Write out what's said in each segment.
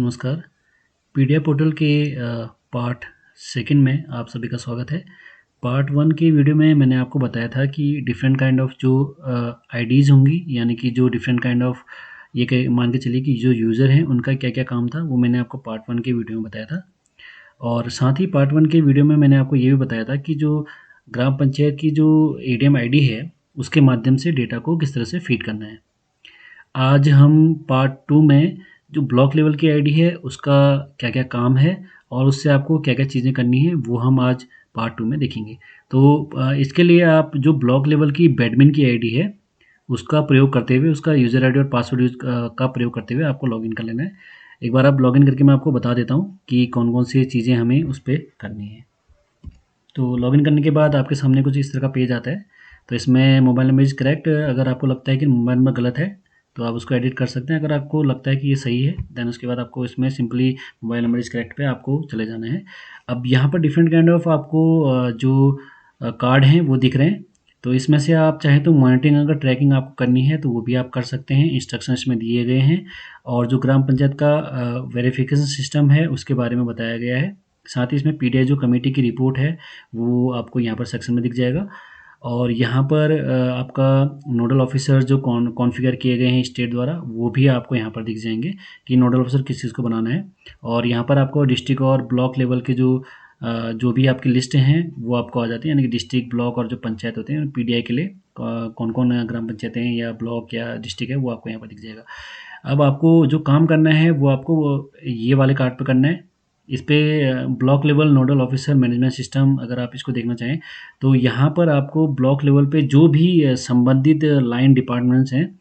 नमस्कार। PDF portal के part second में आप सभी का स्वागत है। पार्ट वन की वीडियो में मैंने आपको बताया था कि डिफरेंट काइंड ऑफ जो आईडीज़ होंगी, यानी कि जो डिफरेंट काइंड ऑफ ये कह मान के चलिए कि जो यूज़र हैं उनका क्या-क्या काम था, वो मैंने आपको पार्ट वन की वीडियो में बताया था। और साथ ही पार्ट वन की वीडियो में मैंने आपको ये भी बताया था कि जो ग्राम पंचायत की जो एडीएम आईडी है, उसके माध्यम से डेटा को किस तरह से फीड करना है। आज हम पार्ट 2 में जो ब्लॉक लेवल की आईडी है उसका क्या-क्या काम है और उससे आपको क्या-क्या चीज़ें करनी है, वो हम आज पार्ट 2 में देखेंगे। तो इसके लिए आप जो ब्लॉक लेवल की एडमिन की आईडी है, उसका प्रयोग करते हुए उसका यूज़र आईडी और पासवर्ड का प्रयोग करते हुए आपको लॉगिन कर लेना है। एक बार आप लॉगिन करके मैं आपको बता देता हूँ कि कौन-कौन सी चीज़ें हमें उस पे करनी है। तो लॉगिन करने के बाद आपके सामने कुछ इस तरह का पेज आता है। तो इसमें मोबाइल नंबर इज़ करेक्ट, अगर आपको लगता है कि मोबाइल नंबर गलत है, तो आप उसको एडिट कर सकते हैं। अगर आपको लगता है कि ये सही है, देन उसके बाद आपको इसमें simply mobile number is correct पे आपको चले जाना है। अब यहाँ पर डिफरेंट काइंड ऑफ आपको जो कार्ड हैं वो दिख रहे हैं। तो इसमें से आप चाहें तो मॉनिटरिंग अगर ट्रैकिंग आपको करनी है तो वो भी आप कर सकते हैं। इंस्ट्रक्शन इसमें दिए गए हैं और जो ग्राम पंचायत का वेरिफ़िकेशन सिस्टम है उसके बारे में बताया गया है। साथ ही इसमें पीडीएफ जो कमेटी की रिपोर्ट है, वो आपको यहाँ पर सेक्शन में दिख जाएगा। और यहाँ पर आपका नोडल ऑफ़िसर जो कॉन्फ़िगर किए गए हैं स्टेट द्वारा, वो भी आपको यहाँ पर दिख जाएँगे कि नोडल ऑफ़िसर किस चीज़ को बनाना है। और यहाँ पर आपको डिस्ट्रिक्ट और ब्लॉक लेवल के जो भी आपकी लिस्ट हैं, वो आपको आ जाती है, यानी कि डिस्ट्रिक्ट, ब्लॉक और जो पंचायत होते हैं पीडीआई के लिए कौन-कौन ग्राम पंचायतें हैं या ब्लॉक या डिस्ट्रिक्ट है, वो आपको यहाँ पर दिख जाएगा। अब आपको जो काम करना है, वो आपको ये वाले कार्ड पे करना है। इस पे block level nodal officer management system अगर आप इसको देखना चाहें, तो यहाँ पर आपको ब्लॉक लेवल पे जो भी संबंधित लाइन डिपार्टमेंट्स हैं,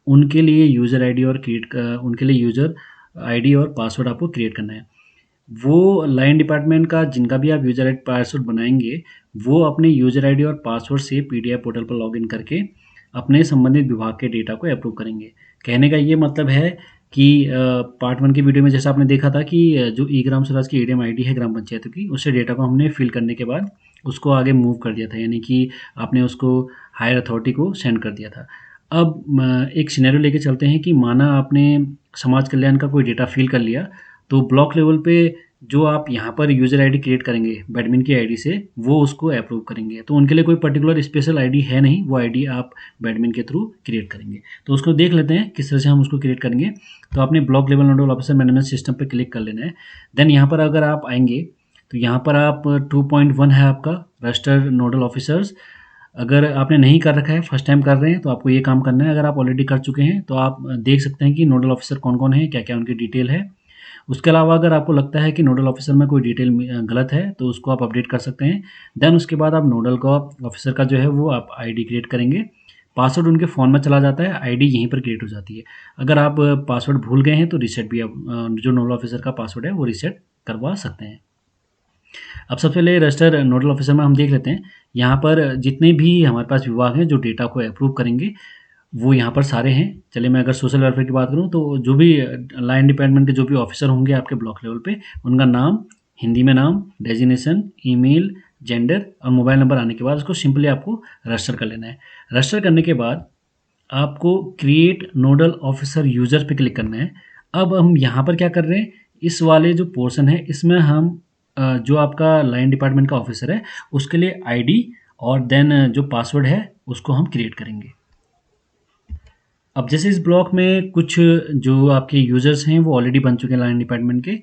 उनके लिए यूज़र आईडी और उनके लिए यूज़र आईडी और पासवर्ड आपको क्रिएट करना है। वो लाइन डिपार्टमेंट का जिनका भी आप यूज़र आईडी पासवर्ड बनाएँगे, वो अपने यूज़र आईडी और पासवर्ड से पीडीएफ पोर्टल पर लॉगिन करके अपने संबंधित विभाग के डेटा को अप्रूव करेंगे। कहने का ये मतलब है कि पार्ट 1 की वीडियो में जैसा आपने देखा था कि जो ई ग्राम स्वराज की एडीएम आईडी है ग्राम पंचायतों की, उससे डेटा को हमने फिल करने के बाद उसको आगे मूव कर दिया था, यानी कि आपने उसको हायर अथॉरिटी को सेंड कर दिया था। अब एक सिनेरियो लेके चलते हैं कि माना आपने समाज कल्याण का कोई डेटा फिल कर लिया, तो ब्लॉक लेवल पे जो आप यहाँ पर यूज़र आईडी क्रिएट करेंगे एडमिन की आईडी से, वो उसको अप्रूव करेंगे। तो उनके लिए कोई पर्टिकुलर स्पेशल आईडी है नहीं, वो आईडी आप एडमिन के थ्रू क्रिएट करेंगे। तो उसको देख लेते हैं किस तरह से हम उसको क्रिएट करेंगे। तो आपने block level nodal officer management system पे क्लिक कर लेना है। देन यहाँ पर अगर आप आएँगे, तो यहाँ पर आप 2.1 है आपका रजिस्टर्ड नोडल ऑफिसर्स। अगर आपने नहीं कर रखा है, फर्स्ट टाइम कर रहे हैं, तो आपको ये काम करना है। अगर आप ऑलरेडी कर चुके हैं, तो आप देख सकते हैं कि नोडल ऑफिसर कौन-कौन हैं, क्या-क्या उनकी डिटेल है। उसके अलावा अगर आपको लगता है कि नोडल ऑफिसर में कोई डिटेल गलत है, तो उसको आप अपडेट कर सकते हैं। देन उसके बाद आप नोडल का ऑफिसर का जो है वो आप आईडी क्रिएट करेंगे। पासवर्ड उनके फ़ोन में चला जाता है, आईडी यहीं पर क्रिएट हो जाती है। अगर आप पासवर्ड भूल गए हैं, तो रीसेट भी आप जो नोडल ऑफिसर का पासवर्ड है, वो रीसेट करवा सकते हैं। अब सबसे पहले रजिस्टर नोडल ऑफिसर में हम देख लेते हैं। यहाँ पर जितने भी हमारे पास विभाग हैं, जो डेटा को अप्रूव करेंगे, वो यहाँ पर सारे हैं। चलिए मैं अगर सोशल वेलफेयर की बात करूँ, तो जो भी लाइन डिपार्टमेंट के जो भी ऑफिसर होंगे आपके ब्लॉक लेवल पे, उनका नाम, हिंदी में नाम, डेजिग्नेशन, ईमेल, जेंडर और मोबाइल नंबर आने के बाद उसको सिंपली आपको रजिस्टर कर लेना है। रजिस्टर करने के बाद आपको क्रिएट नोडल ऑफिसर यूज़र पे क्लिक करना है। अब हम यहाँ पर क्या कर रहे हैं, इस वाले जो पोर्शन है, इसमें हम जो आपका लाइन डिपार्टमेंट का ऑफिसर है, उसके लिए आईडी और देन जो पासवर्ड है, उसको हम क्रिएट करेंगे। अब जैसे इस ब्लॉक में कुछ जो आपके यूज़र्स हैं वो ऑलरेडी बन चुके हैं लाइन डिपार्टमेंट के,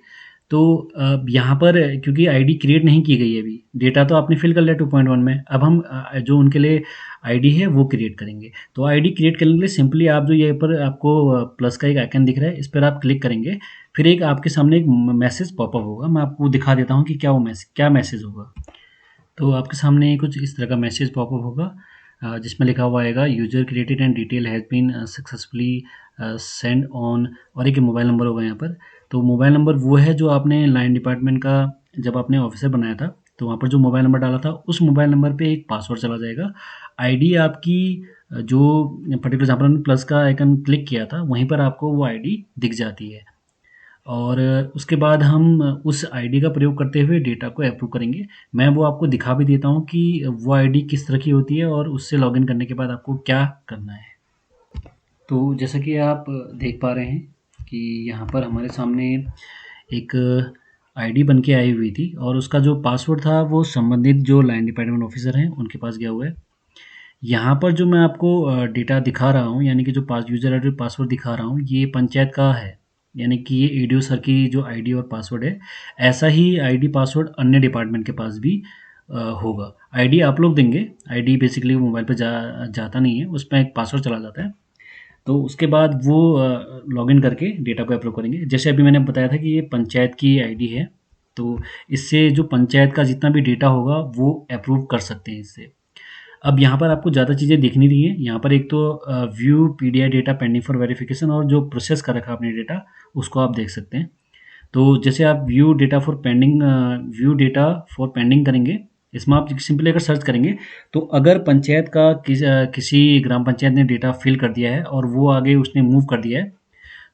तो यहाँ पर क्योंकि आईडी क्रिएट नहीं की गई है अभी, डेटा तो आपने फिल कर लिया 2.1 में, अब हम जो उनके लिए आईडी है वो क्रिएट करेंगे। तो आईडी क्रिएट करने के लिए सिंपली आप जो यहाँ पर आपको प्लस का एक आइकन दिख रहा है, इस पर आप क्लिक करेंगे, फिर एक आपके सामने एक मैसेज पॉपअप होगा। मैं आपको दिखा देता हूँ कि क्या मैसेज होगा। तो आपके सामने कुछ इस तरह का मैसेज पॉपअप होगा, जिसमें लिखा हुआ आएगा user created and detail has been successfully send on, और एक मोबाइल नंबर होगा यहाँ पर। तो मोबाइल नंबर वो है जो आपने लाइन डिपार्टमेंट का जब आपने ऑफिसर बनाया था, तो वहाँ पर जो मोबाइल नंबर डाला था, उस मोबाइल नंबर पे एक पासवर्ड चला जाएगा। आईडी आपकी जो पर्टिकुलर जहाँ पर हमने प्लस का आइकन क्लिक किया था, वहीं पर आपको वो आईडी दिख जाती है। और उसके बाद हम उस आईडी का प्रयोग करते हुए डेटा को अप्रूव करेंगे। मैं वो आपको दिखा भी देता हूँ कि वो आईडी किस तरह की होती है और उससे लॉगिन करने के बाद आपको क्या करना है। तो जैसा कि आप देख पा रहे हैं कि यहाँ पर हमारे सामने एक आईडी बन के आई हुई थी और उसका जो पासवर्ड था वो संबंधित जो लाइन डिपार्टमेंट ऑफिसर हैं उनके पास गया हुआ है। यहाँ पर जो मैं आपको डेटा दिखा रहा हूँ, यानी कि जो पास यूज़र आईडी पासवर्ड दिखा रहा हूँ, ये पंचायत का है। यानी कि ये ईडीओ सर की जो आईडी और पासवर्ड है, ऐसा ही आईडी पासवर्ड अन्य डिपार्टमेंट के पास भी होगा। आईडी आप लोग देंगे, आईडी बेसिकली मोबाइल पे जाता नहीं है, उसमें एक पासवर्ड चला जाता है। तो उसके बाद वो लॉगिन करके डेटा को अप्रूव करेंगे। जैसे अभी मैंने बताया था कि ये पंचायत की आईडी है, तो इससे जो पंचायत का जितना भी डेटा होगा, वो अप्रूव कर सकते हैं इससे। अब यहाँ पर आपको ज़्यादा चीज़ें दिखनी नहीं है। यहाँ पर एक तो view PDI data pending for verification और जो प्रोसेस कर रखा आपने डेटा, उसको आप देख सकते हैं। तो जैसे आप व्यू डेटा फॉर पेंडिंग करेंगे, इसमें आप सिंपली अगर सर्च करेंगे, तो अगर पंचायत का किसी ग्राम पंचायत ने डेटा फिल कर दिया है और वो आगे उसने मूव कर दिया है,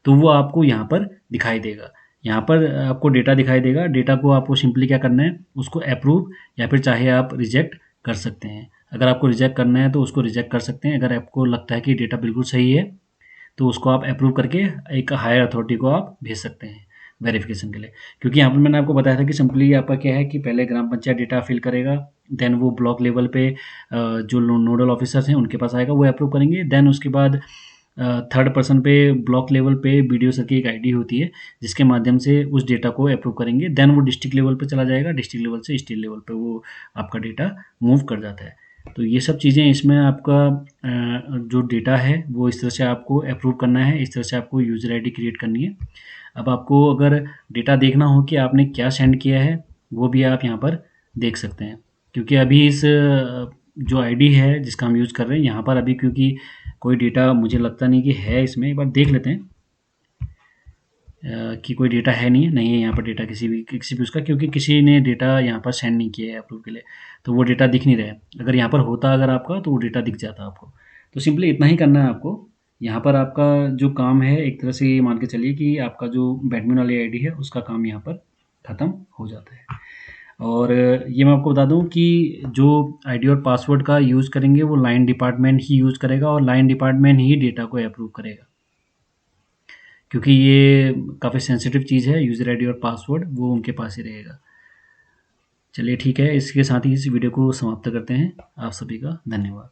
तो वो आपको यहाँ पर दिखाई देगा। यहाँ पर आपको डेटा दिखाई देगा। डेटा को आपको सिंपली क्या करना है, उसको अप्रूव या फिर चाहे आप रिजेक्ट कर सकते हैं। अगर आपको रिजेक्ट करना है तो उसको रिजेक्ट कर सकते हैं। अगर आपको लगता है कि डेटा बिल्कुल सही है, तो उसको आप अप्रूव करके एक हायर अथॉरिटी को आप भेज सकते हैं वेरिफिकेशन के लिए। क्योंकि यहाँ पर मैंने आपको बताया था कि सिंपली आपका क्या है कि पहले ग्राम पंचायत डेटा फिल करेगा, देन वो ब्लॉक लेवल पे जो नोडल ऑफिसर्स हैं उनके पास आएगा, वो अप्रूव करेंगे। देन उसके बाद थर्ड पर्सन पे ब्लॉक लेवल पे बीडीओ सर की एक आईडी होती है, जिसके माध्यम से उस डेटा को अप्रूव करेंगे। देन वो डिस्ट्रिक्ट लेवल पे चला जाएगा, डिस्ट्रिक्ट लेवल से स्टेट लेवल पे वो आपका डेटा मूव कर जाता है। तो ये सब चीज़ें इसमें आपका जो डेटा है वो इस तरह से आपको अप्रूव करना है, इस तरह से आपको यूज़र आईडी क्रिएट करनी है। अब आपको अगर डेटा देखना हो कि आपने क्या सेंड किया है, वो भी आप यहाँ पर देख सकते हैं। क्योंकि अभी इस जो आईडी है जिसका हम यूज़ कर रहे हैं, यहाँ पर अभी क्योंकि कोई डेटा मुझे लगता नहीं कि है इसमें, एक बार देख लेते हैं कि कोई डेटा है नहीं है यहाँ पर डेटा किसी भी उसका, क्योंकि किसी ने डेटा यहाँ पर सेंड नहीं किया है अप्रूव के लिए, तो वो डेटा दिख नहीं रहा है। अगर यहाँ पर होता अगर आपका, तो वो डेटा दिख जाता आपको। तो सिंपली इतना ही करना है आपको। यहाँ पर आपका जो काम है, एक तरह से ये मान के चलिए कि आपका जो बैडमिन वाली आईडी है उसका काम यहाँ पर ख़त्म हो जाता है। और ये मैं आपको बता दूं कि जो आईडी और पासवर्ड का यूज़ करेंगे वो लाइन डिपार्टमेंट ही यूज़ करेगा और लाइन डिपार्टमेंट ही डेटा को अप्रूव करेगा, क्योंकि ये काफ़ी सेंसिटिव चीज़ है। यूज़र आईडी और पासवर्ड वो उनके पास ही रहेगा। चलिए ठीक है, इसके साथ ही इस वीडियो को समाप्त करते हैं। आप सभी का धन्यवाद।